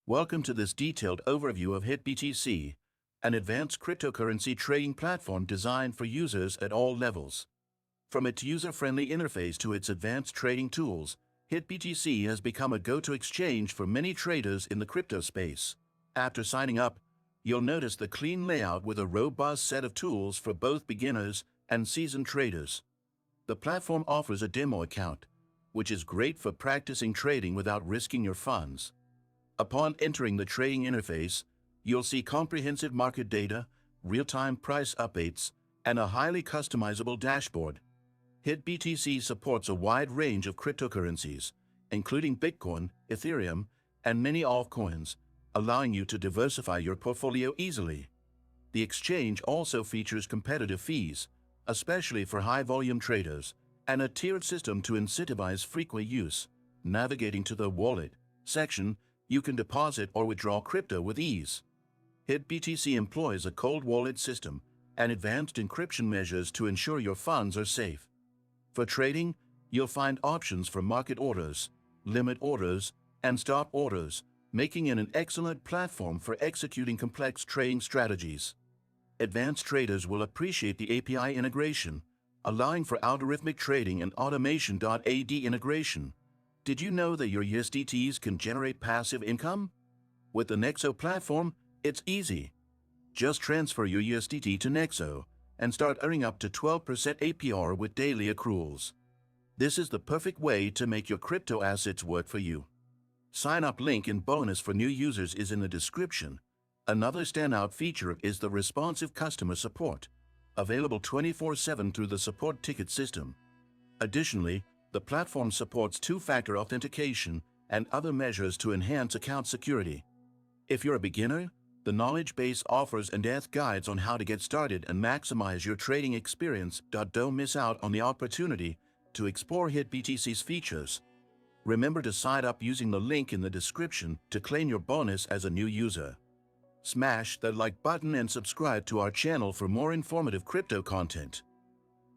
Welcome to this detailed overview of HitBTC, an advanced cryptocurrency trading platform designed for users at all levels. From its user-friendly interface to its advanced trading tools, HitBTC has become a go-to exchange for many traders in the crypto space. After signing up, you'll notice the clean layout with a robust set of tools for both beginners and seasoned traders. The platform offers a demo account, which is great for practicing trading without risking your funds. Upon entering the trading interface, you'll see comprehensive market data, real-time price updates, and a highly customizable dashboard. HitBTC supports a wide range of cryptocurrencies, including Bitcoin, Ethereum, and many altcoins, allowing you to diversify your portfolio easily. The exchange also features competitive fees, especially for high-volume traders, and a tiered system to incentivize frequent use. Navigating to the Wallet section, you can deposit or withdraw crypto with ease. HitBTC employs a cold wallet system and advanced encryption measures to ensure your funds are safe. For trading, you'll find options for market orders, limit orders, and stop orders, making it an excellent platform for executing complex trading strategies. Advanced traders will appreciate the API integration, allowing for algorithmic trading and automation.ad integration. Did you know that your USDTs can generate passive income? With the Nexo platform, it's easy. Just transfer your USDT to Nexo and start earning up to 12% APR with daily accruals. This is the perfect way to make your crypto assets work for you. Sign-up link and bonus for new users is in the description. Another standout feature is the responsive customer support, available 24/7 through the support ticket system. Additionally, the platform supports two-factor authentication and other measures to enhance account security. If you're a beginner, the knowledge base offers in-depth guides on how to get started and maximize your trading experience. Don't miss out on the opportunity to explore HitBTC's features. Remember to sign up using the link in the description to claim your bonus as a new user. Smash that like button and subscribe to our channel for more informative crypto content.